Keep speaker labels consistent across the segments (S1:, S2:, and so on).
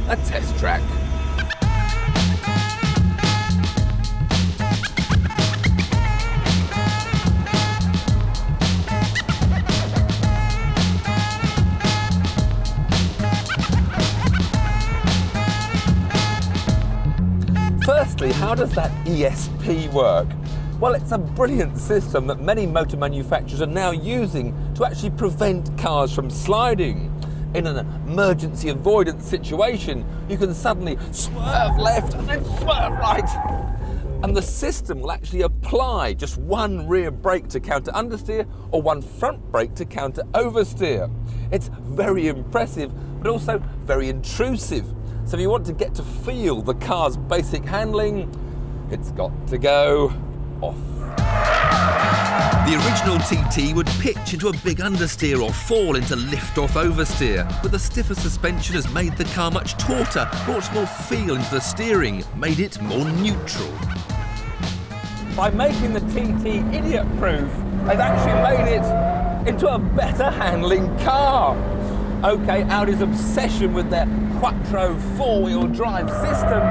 S1: a test track. Firstly, how does that ESP work? Well, it's a brilliant system that many motor manufacturers are now using to actually prevent cars from sliding. In an emergency avoidance situation, you can suddenly swerve left and then swerve right. And the system will actually apply just one rear brake to counter understeer or one front brake to counter oversteer. It's very impressive, but also very intrusive. So if you want to get to feel the car's basic handling, it's got to go off. The original TT would pitch into a big understeer or fall into lift-off oversteer, but the stiffer suspension has made the car much tauter, brought more feel into the steering, made it more neutral. By making the TT idiot-proof, they've actually made it into a better handling car. Okay, Audi's obsession with their Quattro four-wheel drive system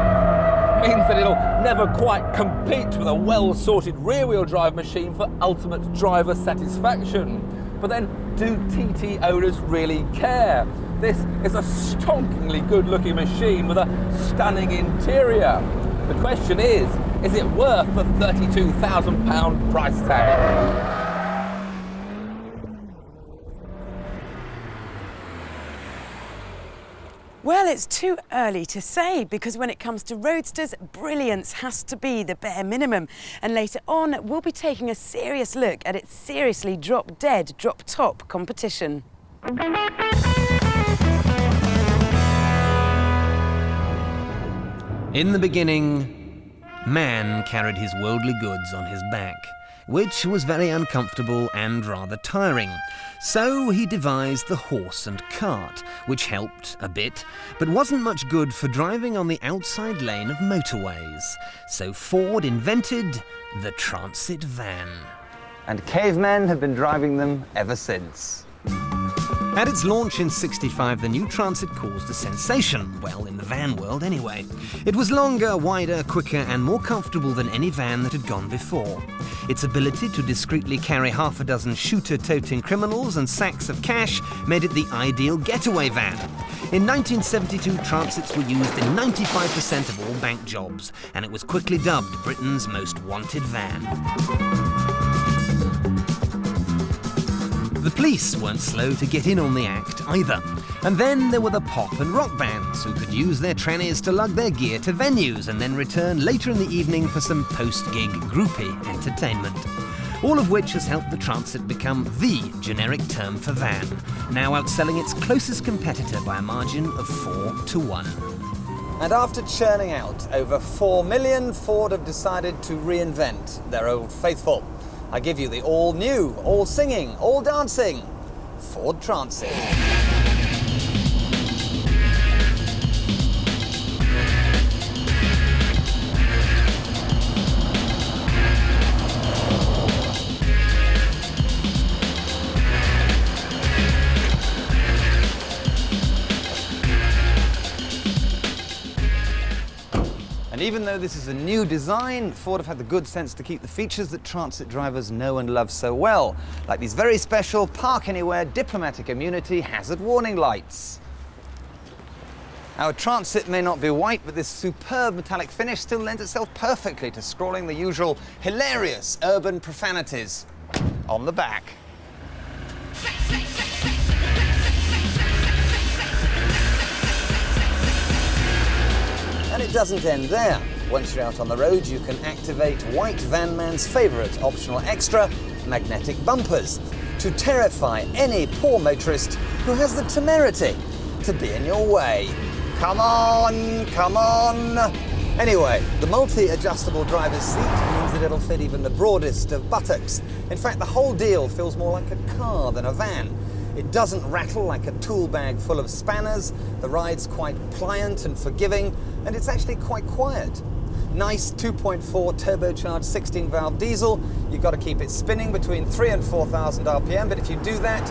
S1: means that it'll never quite compete with a well-sorted rear-wheel drive machine for ultimate driver satisfaction. But then, do TT owners really care? This is a stonkingly good-looking machine with a stunning interior. The question is it worth the £32,000 price tag?
S2: Well, it's too early to say, because when it comes to Roadsters, brilliance has to be the bare minimum. And later on, we'll be taking a serious look at its seriously drop-dead, drop-top competition.
S3: In the beginning, man carried his worldly goods on his back, which was very uncomfortable and rather tiring. So he devised the horse and cart, which helped a bit, but wasn't much good for driving on the outside lane of motorways. So Ford invented the transit van.
S4: And cavemen have been driving them ever since.
S3: At its launch in '65, the new Transit caused a sensation, well, in the van world anyway. It was longer, wider, quicker and more comfortable than any van that had gone before. Its ability to discreetly carry half a dozen shooter-toting criminals and sacks of cash made it the ideal getaway van. In 1972, Transits were used in 95% of all bank jobs, and it was quickly dubbed Britain's most wanted van. The police weren't slow to get in on the act either. And then there were the pop and rock bands who could use their trannies to lug their gear to venues and then return later in the evening for some post-gig groupie entertainment. All of which has helped the Transit become the generic term for van, now outselling its closest competitor by a margin of 4-1.
S4: And after churning out over 4 million, Ford have decided to reinvent their old faithful. I give you the all-new, all-singing, all-dancing Ford Transit. And even though this is a new design, Ford have had the good sense to keep the features that Transit drivers know and love so well, like these very special Park Anywhere diplomatic immunity hazard warning lights. Our Transit may not be white, but this superb metallic finish still lends itself perfectly to scrawling the usual hilarious urban profanities on the back. And it doesn't end there. Once you're out on the road, you can activate White Van Man's favourite optional extra, magnetic bumpers, to terrify any poor motorist who has the temerity to be in your way. Come on, come on! Anyway, the multi-adjustable driver's seat means that it'll fit even the broadest of buttocks. In fact, the whole deal feels more like a car than a van. It doesn't rattle like a tool bag full of spanners, the ride's quite pliant and forgiving, and it's actually quite quiet. Nice 2.4 turbocharged 16-valve diesel. You've got to keep it spinning between 3,000 and 4,000 RPM, but if you do that,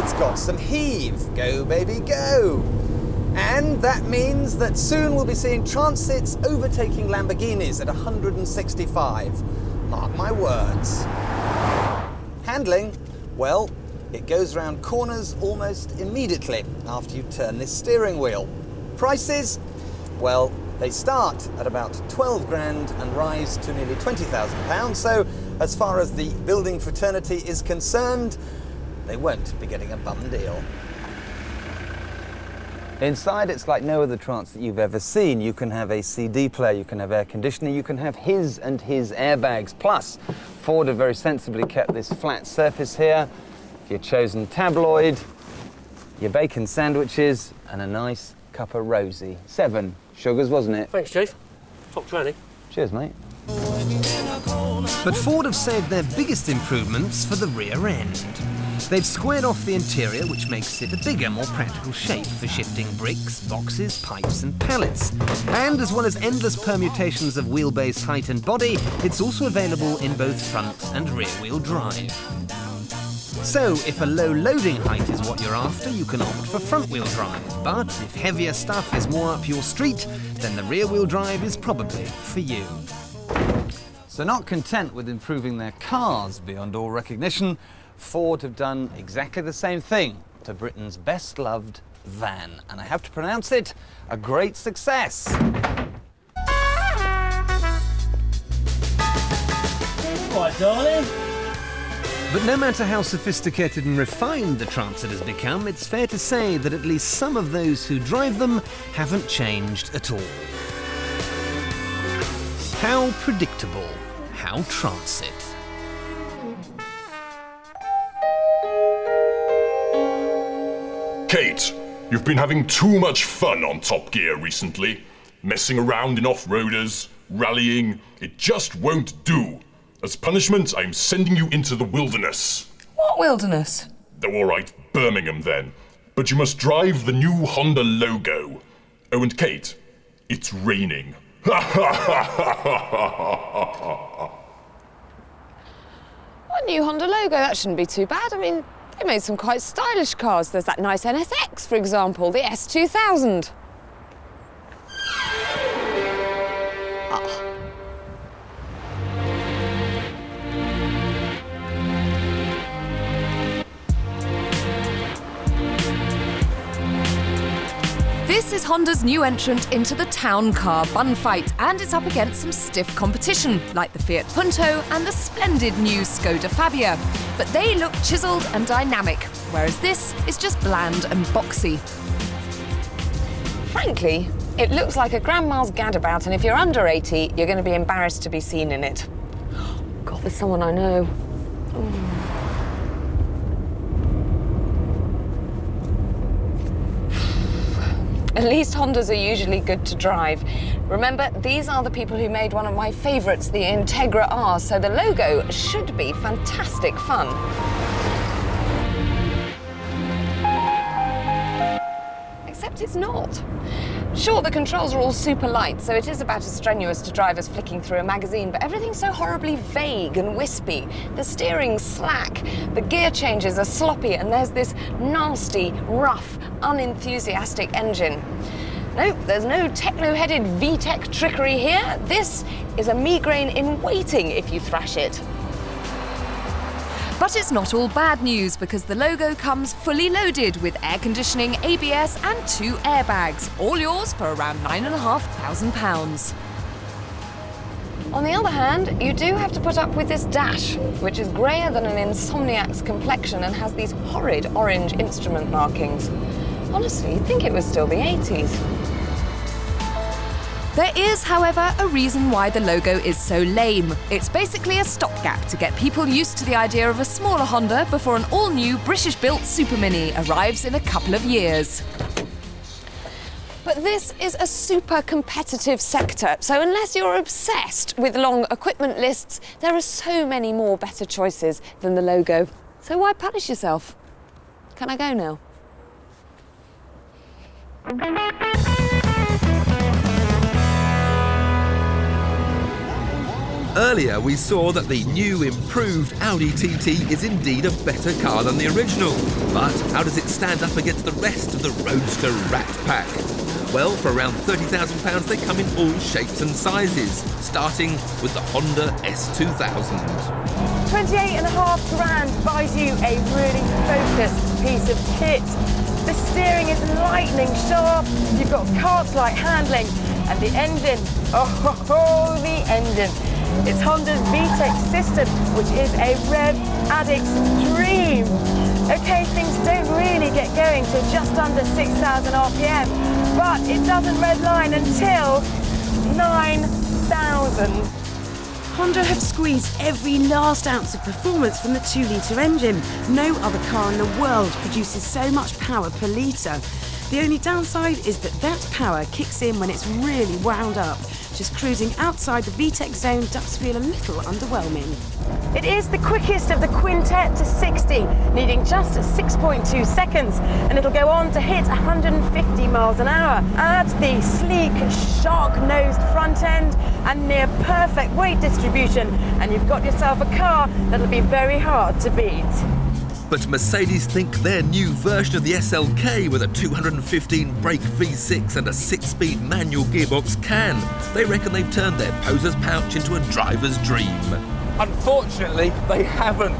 S4: it's got some heave. Go, baby, go! And that means that soon we'll be seeing Transits overtaking Lamborghinis at 165. Mark my words. Handling, well, it goes round corners almost immediately after you turn this steering wheel. Prices, well, they start at about 12 grand and rise to nearly £20,000. So as far as the building fraternity is concerned, they won't be getting a bum deal. Inside, it's like no other Transit you've ever seen. You can have a CD player, you can have air conditioning, you can have his and his airbags. Plus, Ford have very sensibly kept this flat surface here, your chosen tabloid, your bacon sandwiches, and a nice cup of rosy. 7 sugars, wasn't it?
S5: Thanks, Chief. Top 20.
S4: Cheers, mate.
S3: But Ford have saved their biggest improvements for the rear end. They've squared off the interior, which makes it a bigger, more practical shape for shifting bricks, boxes, pipes and pallets. And as well as endless permutations of wheelbase height and body, it's also available in both front and rear-wheel drive. So, if a low loading height is what you're after, you can opt for front-wheel drive. But if heavier stuff is more up your street, then the rear-wheel drive is probably for you.
S4: So not content with improving their cars beyond all recognition, Ford have done exactly the same thing to Britain's best-loved van. And I have to pronounce it a great success.
S5: Right, darling.
S3: But no matter how sophisticated and refined the Transit has become, it's fair to say that at least some of those who drive them haven't changed at all. How predictable, how Transit.
S6: Kate, you've been having too much fun on Top Gear recently. Messing around in off-roaders, rallying, it just won't do. As punishment, I'm sending you into the wilderness.
S7: What wilderness?
S6: Oh, all right, Birmingham then. But you must drive the new Honda logo. Oh, and Kate, it's raining.
S7: What new Honda logo? That shouldn't be too bad. I mean, they made some quite stylish cars. There's that nice NSX, for example, the S2000.
S8: This is Honda's new entrant into the town car bun fight, and it's up against some stiff competition, like the Fiat Punto and the splendid new Skoda Fabia. But they look chiselled and dynamic, whereas this is just bland and boxy.
S7: Frankly, it looks like a grandma's gadabout, and if you're under 80, you're going to be embarrassed to be seen in it. God, there's someone I know. At least Hondas are usually good to drive. Remember, these are the people who made one of my favourites, the Integra R, so the logo should be fantastic fun. Except it's not. Sure, the controls are all super light, so it is about as strenuous to drive as flicking through a magazine, but everything's so horribly vague and wispy. The steering's slack, the gear changes are sloppy, and there's this nasty, rough, unenthusiastic engine. Nope, there's no techno-headed VTEC trickery here. This is a migraine in waiting if you thrash it.
S8: But it's not all bad news, because the logo comes fully loaded with air conditioning, ABS and 2 airbags, all yours for around £9,500.
S7: On the other hand, you do have to put up with this dash, which is greyer than an insomniac's complexion and has these horrid orange instrument markings. Honestly, you'd think it was still the 80s.
S8: There is, however, a reason why the logo is so lame. It's basically a stopgap to get people used to the idea of a smaller Honda before an all-new British-built Super Mini arrives in a couple of years.
S7: But this is a super competitive sector, so unless you're obsessed with long equipment lists, there are so many more better choices than the logo. So why punish yourself? Can I go now?
S1: Earlier we saw that the new improved Audi TT is indeed a better car than the original. But how does it stand up against the rest of the Roadster rat pack? Well, for around £30,000 they come in all shapes and sizes, starting with the Honda S2000.
S2: 28.5 grand buys you a really focused piece of kit. The steering is lightning sharp, you've got kart-like handling, and the engine, oh, the engine. It's Honda's VTEC system, which is a rev addict's dream. Okay, things don't really get going till just under 6,000 RPM, but it doesn't redline until 9,000. Honda have squeezed every last ounce of performance from the 2-litre engine. No other car in the world produces so much power per litre. The only downside is that power kicks in when it's really wound up. Just cruising outside the VTEC zone does feel a little underwhelming. It is the quickest of the quintet to 60, needing just 6.2 seconds, and it'll go on to hit 150 miles an hour. Add the sleek, shark-nosed front end and near perfect weight distribution, and you've got yourself a car that'll be very hard to beat.
S1: But Mercedes think their new version of the SLK with a 215 brake V6 and a 6-speed manual gearbox can. They reckon they've turned their poser's pouch into a driver's dream. Unfortunately, they haven't.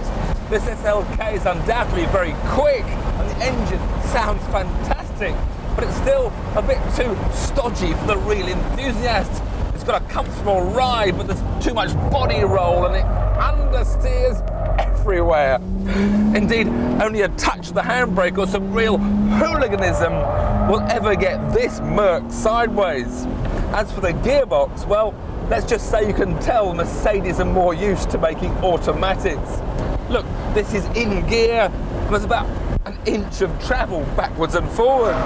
S1: This SLK is undoubtedly very quick and the engine sounds fantastic, but it's still a bit too stodgy for the real enthusiast. It's got a comfortable ride, but there's too much body roll and it understeers everywhere. Indeed, only a touch of the handbrake or some real hooliganism will ever get this Merc sideways. As for the gearbox, well, let's just say you can tell Mercedes are more used to making automatics. Look, this is in gear, and there's about an inch of travel backwards and forwards.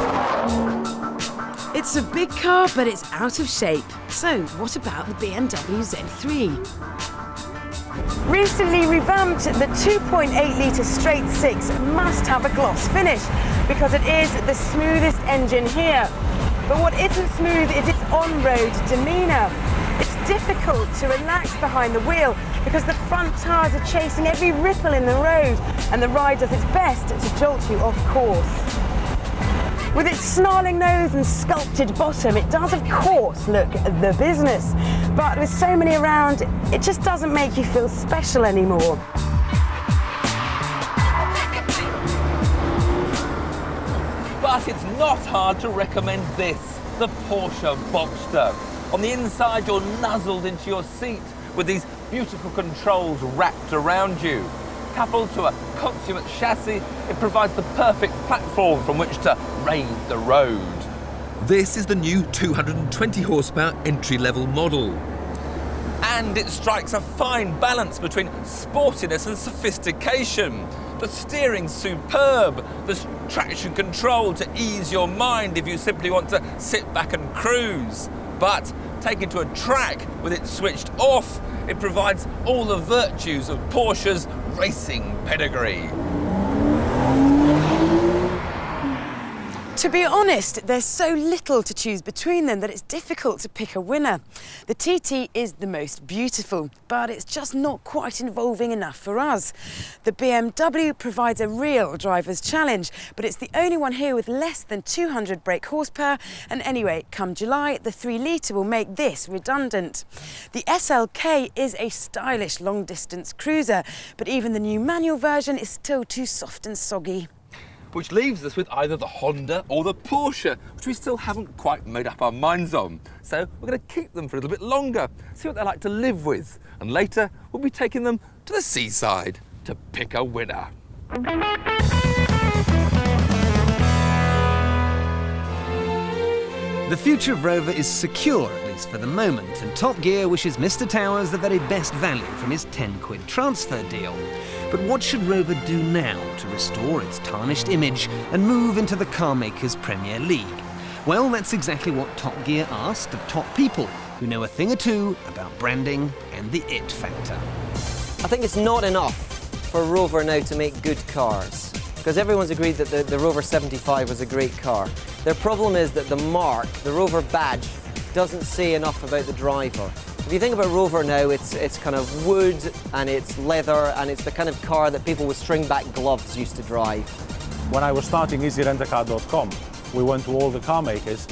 S2: It's a big car, but it's out of shape. So what about the BMW Z3? Recently revamped, the 2.8-litre straight 6 must have a gloss finish because it is the smoothest engine here. But what isn't smooth is its on-road demeanour. It's difficult to relax behind the wheel because the front tyres are chasing every ripple in the road and the ride does its best to jolt you off course. With its snarling nose and sculpted bottom, it does, of course, look the business. But with so many around, it just doesn't make you feel special anymore.
S1: But it's not hard to recommend this, the Porsche Boxster. On the inside, you're nuzzled into your seat with these beautiful controls wrapped around you. Coupled to a consummate chassis, it provides the perfect platform from which to raid the road. This is the new 220 horsepower entry-level model. And it strikes a fine balance between sportiness and sophistication. The steering's superb, there's traction control to ease your mind if you simply want to sit back and cruise. But taken to a track with it switched off, it provides all the virtues of Porsche's racing pedigree.
S2: To be honest, there's so little to choose between them that it's difficult to pick a winner. The TT is the most beautiful, but it's just not quite involving enough for us. The BMW provides a real driver's challenge, but it's the only one here with less than 200 brake horsepower, and anyway, come July, the 3-litre will make this redundant. The SLK is a stylish long-distance cruiser, but even the new manual version is still too soft and soggy.
S1: Which leaves us with either the Honda or the Porsche, which we still haven't quite made up our minds on. So we're going to keep them for a little bit longer, see what they like to live with, and later we'll be taking them to the seaside to pick a winner.
S3: The future of Rover is secure, at least for the moment, and Top Gear wishes Mr. Towers the very best value from his 10-quid transfer deal. But what should Rover do now to restore its tarnished image and move into the car maker's Premier League? Well, that's exactly what Top Gear asked of top people who know a thing or two about branding and the it factor.
S9: I think it's not enough for Rover now to make good cars, because everyone's agreed that the Rover 75 was a great car. Their problem is that the mark, the Rover badge, doesn't say enough about the driver. If you think about Rover now, it's kind of wood and it's leather and it's the kind of car that people with string-back gloves used to drive.
S10: When I was starting EasyRentACar.com, we went to all the car makers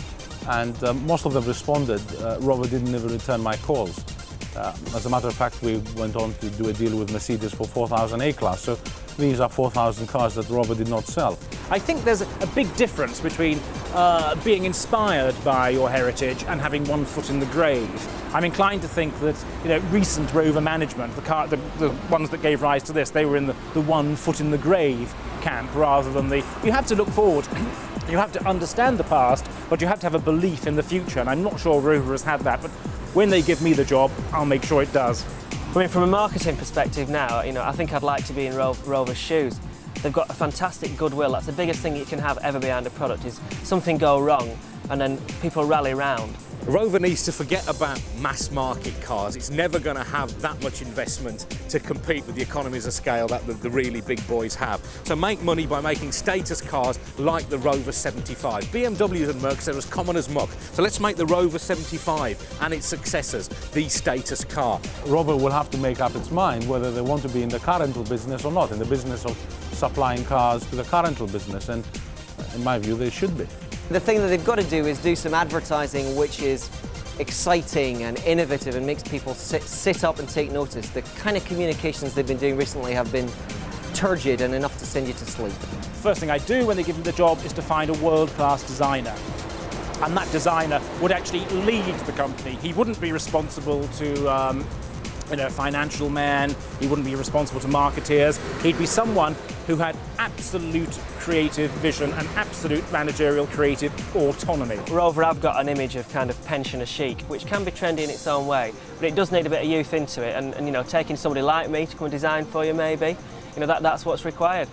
S10: and most of them responded. Rover didn't even return my calls. As a matter of fact, we went on to do a deal with Mercedes for 4,000 A-Class. So these are 4,000 cars that Rover did not sell.
S11: I think there's a big difference between being inspired by your heritage and having one foot in the grave. I'm inclined to think that, you know, recent Rover management, the ones that gave rise to this, they were in the one foot in the grave camp rather than the. You have to look forward. You have to understand the past, but you have to have a belief in the future. And I'm not sure Rover has had that, but when they give me the job, I'll make sure it does.
S9: I mean, from a marketing perspective now, you know, I think I'd like to be in Rover's shoes. They've got a fantastic goodwill. That's the biggest thing you can have ever behind a product is something go wrong and then people rally round.
S12: Rover needs to forget about mass market cars. It's never going to have that much investment to compete with the economies of scale that the really big boys have. So make money by making status cars like the Rover 75. BMWs and Mercs are as common as muck. So let's make the Rover 75 and its successors the status car.
S10: Rover will have to make up its mind whether they want to be in the car rental business or not, in the business of supplying cars to the car rental business, and in my view they should be.
S9: The thing that they've got to do is do some advertising which is exciting and innovative and makes people sit up and take notice. The kind of communications they've been doing recently have been turgid and enough to send you to sleep.
S11: First thing I do when they give me the job is to find a world-class designer. And that designer would actually lead the company. He wouldn't be responsible to financial man, he wouldn't be responsible to marketeers. He'd be someone who had absolute creative vision and absolute managerial creative autonomy.
S9: Rover have got an image of kind of pensioner chic, which can be trendy in its own way, but it does need a bit of youth into it, and you know, taking somebody like me to come and design for you maybe, you know, that's what's required.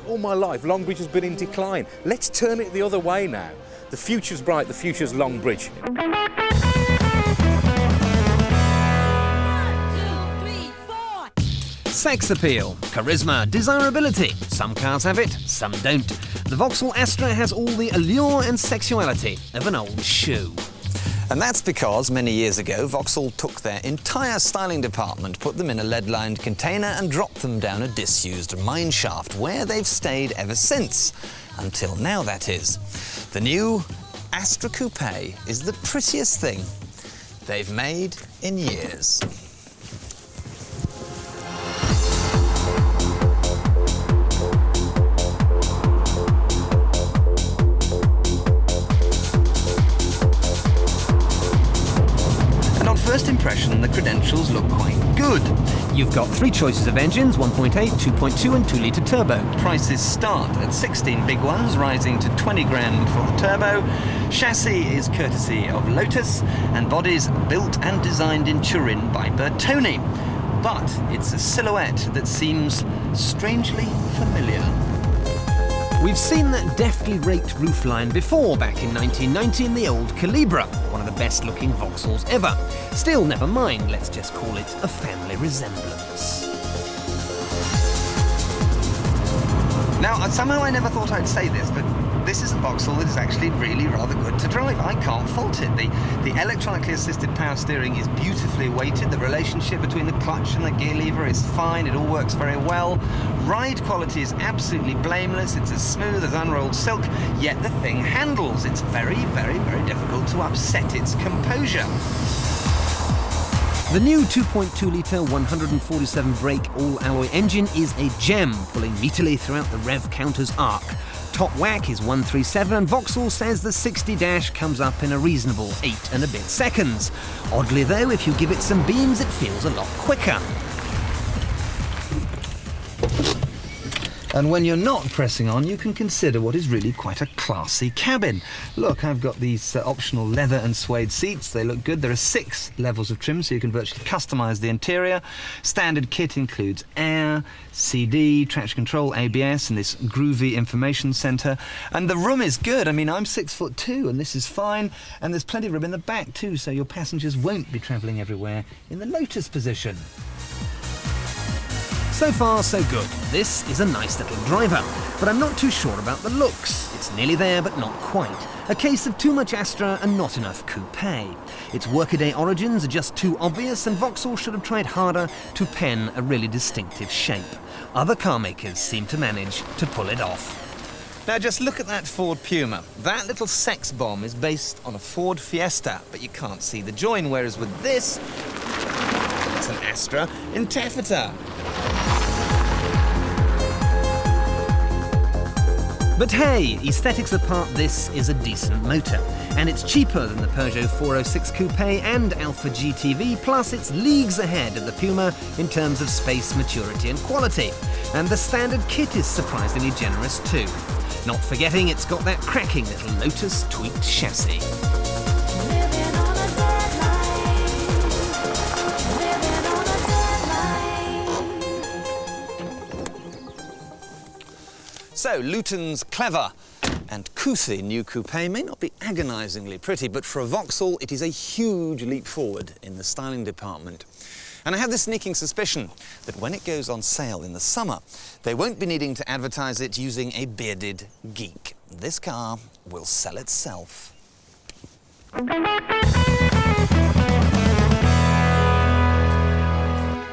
S12: All my life, Longbridge has been in decline. Let's turn it the other way now. The future's bright, the future's Longbridge.
S3: Sex appeal, charisma, desirability. Some cars have it, some don't. The Vauxhall Astra has all the allure and sexuality of an old shoe.
S4: And that's because many years ago, Vauxhall took their entire styling department, put them in a lead-lined container and dropped them down a disused mine shaft, where they've stayed ever since. Until now, that is. The new Astra Coupe is the prettiest thing they've made in years.
S3: First impression, the credentials look quite good. You've got 3 choices of engines, 1.8, 2.2 and 2-litre turbo. Prices start at 16 big ones, rising to 20 grand for the turbo. Chassis is courtesy of Lotus, and bodies built and designed in Turin by Bertone. But it's a silhouette that seems strangely familiar. We've seen that deftly raked roofline before, back in 1990 in the old Calibra, one of the best looking Vauxhalls ever. Still, never mind, let's just call it a family resemblance. Now, somehow I never thought I'd say this, but this is a Vauxhall that is actually really rather good to drive. I can't fault it. The electronically assisted power steering is beautifully weighted. The relationship between the clutch and the gear lever is fine. It all works very well. Ride quality is absolutely blameless. It's as smooth as unrolled silk, yet the thing handles. It's very, very, very difficult to upset its composure. The new 2.2-litre 147 brake all-alloy engine is a gem, pulling meterly throughout the rev counter's arc. Top whack is 137, and Vauxhall says the 60- comes up in a reasonable 8 and a bit seconds. Oddly though, if you give it some beams, it feels a lot quicker. And when you're not pressing on, you can consider what is really quite a classy cabin. Look, I've got these optional leather and suede seats. They look good. There are 6 levels of trim, so you can virtually customise the interior. Standard kit includes air, CD, traction control, ABS, and this groovy information centre. And the room is good. I mean, I'm 6'2", and this is fine. And there's plenty of room in the back too, so your passengers won't be travelling everywhere in the Lotus position. So far, so good. This is a nice little driver, but I'm not too sure about the looks. It's nearly there, but not quite. A case of too much Astra and not enough coupe. Its workaday origins are just too obvious, and Vauxhall should have tried harder to pen a really distinctive shape. Other car makers seem to manage to pull it off.
S4: Now just look at that Ford Puma. That little sex bomb is based on a Ford Fiesta, but you can't see the join, whereas with this, it's an Astra in taffeta.
S3: But hey, aesthetics apart, this is a decent motor. And it's cheaper than the Peugeot 406 Coupe and Alfa GTV, plus it's leagues ahead of the Puma in terms of space, maturity and quality. And the standard kit is surprisingly generous too. Not forgetting it's got that cracking little Lotus tweaked chassis.
S4: So, Luton's clever and couthy new coupe may not be agonisingly pretty, but for a Vauxhall it is a huge leap forward in the styling department. And I have the sneaking suspicion that when it goes on sale in the summer, they won't be needing to advertise it using a bearded geek. This car will sell itself.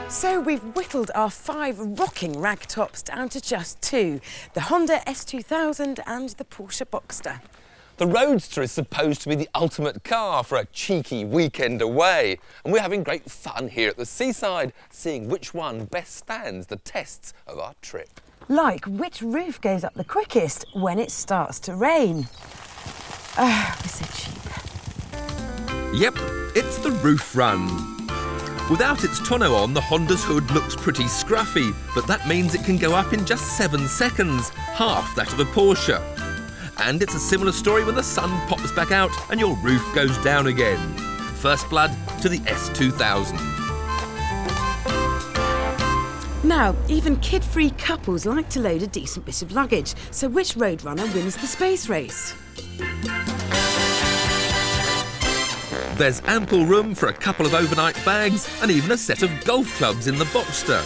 S2: So we've whittled our 5 rocking ragtops down to just 2, the Honda S2000 and the Porsche Boxster.
S1: The Roadster is supposed to be the ultimate car for a cheeky weekend away, and we're having great fun here at the seaside, seeing which one best stands the tests of our trip.
S2: Like which roof goes up the quickest when it starts to rain. Oh, we're so cheap.
S1: Yep, it's the roof run. Without its tonneau on, the Honda's hood looks pretty scruffy, but that means it can go up in just 7 seconds, half that of the Porsche. And it's a similar story when the sun pops back out and your roof goes down again. First blood to the S2000.
S2: Now, even kid-free couples like to load a decent bit of luggage, so which Roadrunner wins the space race?
S1: There's ample room for a couple of overnight bags and even a set of golf clubs in the Boxster.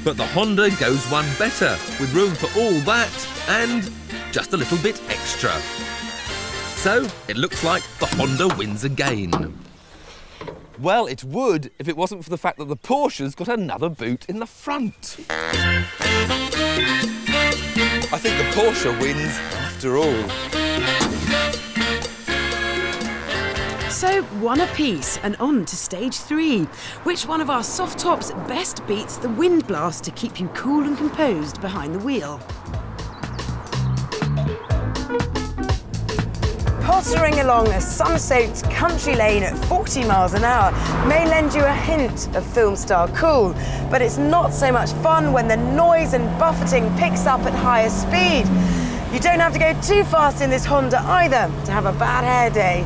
S1: But the Honda goes one better, with room for all that and just a little bit extra. So it looks like the Honda wins again. Well, it would if it wasn't for the fact that the Porsche's got another boot in the front. I think the Porsche wins after all.
S2: So, one apiece and on to stage 3. Which one of our soft tops best beats the wind blast to keep you cool and composed behind the wheel? Pottering along a sun-soaked country lane at 40 miles an hour may lend you a hint of film star cool, but it's not so much fun when the noise and buffeting picks up at higher speed. You don't have to go too fast in this Honda either to have a bad hair day.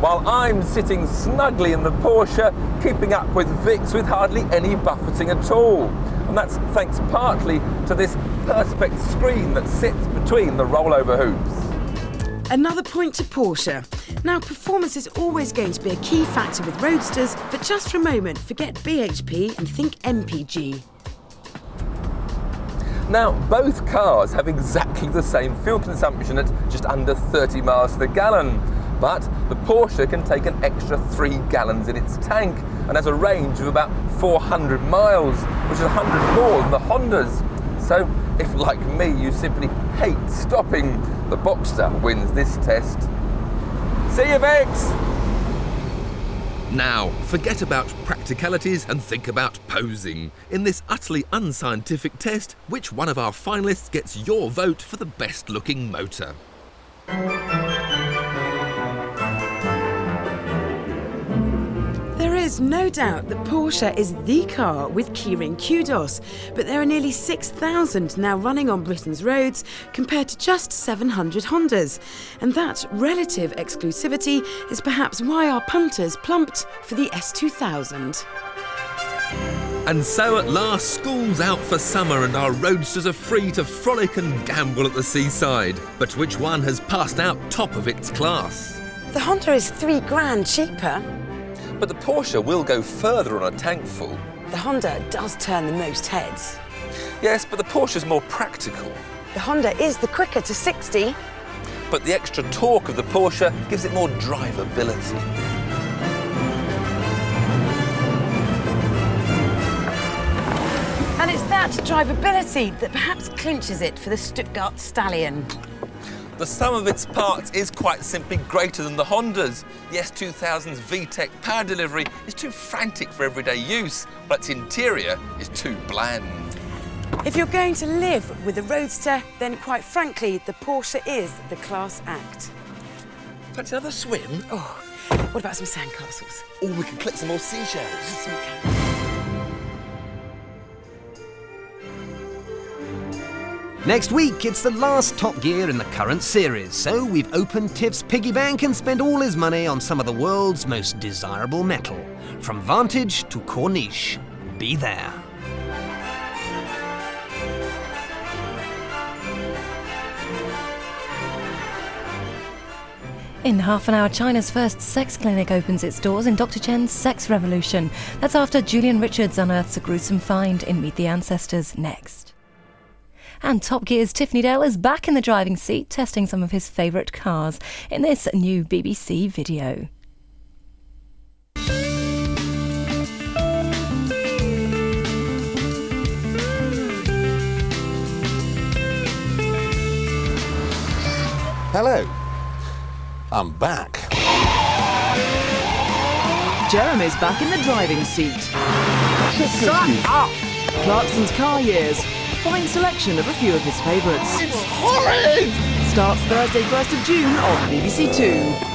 S1: While I'm sitting snugly in the Porsche, keeping up with Vix with hardly any buffeting at all. And that's thanks partly to this Perspex screen that sits between the rollover hoops.
S2: Another point to Porsche. Now, performance is always going to be a key factor with Roadsters, but just for a moment, forget BHP and think MPG.
S1: Now, both cars have exactly the same fuel consumption at just under 30 miles to the gallon. But the Porsche can take an extra 3 gallons in its tank and has a range of about 400 miles, which is 100 more than the Honda's. So, if like me, you simply hate stopping, the Boxster wins this test. See you, Vix! Now, forget about practicalities and think about posing. In this utterly unscientific test, which one of our finalists gets your vote for the best looking motor?
S2: There is no doubt that Porsche is the car with keyring kudos, but there are nearly 6,000 now running on Britain's roads compared to just 700 Hondas. And that relative exclusivity is perhaps why our punters plumped for the S2000.
S1: And so at last, school's out for summer and our Roadsters are free to frolic and gamble at the seaside. But which one has passed out top of its class?
S2: The Honda is £3 grand cheaper.
S1: But the Porsche will go further on a tank full.
S2: the Honda does turn the most heads.
S1: Yes, but the Porsche's more practical.
S2: The Honda is the quicker to 60.
S1: But the extra torque of the Porsche gives it more drivability.
S2: And it's that drivability that perhaps clinches it for the Stuttgart Stallion.
S1: The sum of its parts is quite simply greater than the Honda's. The S2000's VTEC power delivery is too frantic for everyday use, but its interior is too bland.
S2: If you're going to live with a Roadster, then quite frankly, the Porsche is the class act.
S1: Fancy another swim?
S2: Oh, what about some sandcastles?
S1: Oh, we can collect some more seashells.
S2: Yes, we can.
S3: Next week, it's the last Top Gear in the current series, so we've opened Tiff's piggy bank and spent all his money on some of the world's most desirable metal, from Vantage to Corniche. Be there.
S13: In half an hour, China's first sex clinic opens its doors in Dr. Chen's Sex Revolution. That's after Julian Richards unearths a gruesome find in Meet the Ancestors next. And Top Gear's Tiffany Dale is back in the driving seat, testing some of his favourite cars in this new BBC video.
S14: Hello. I'm back.
S15: Jeremy's back in the driving seat. Shut up! Clarkson's Car Years. A fine selection of a few of his favourites.
S14: It's horrid!
S15: Starts Thursday, 1st of June on BBC Two.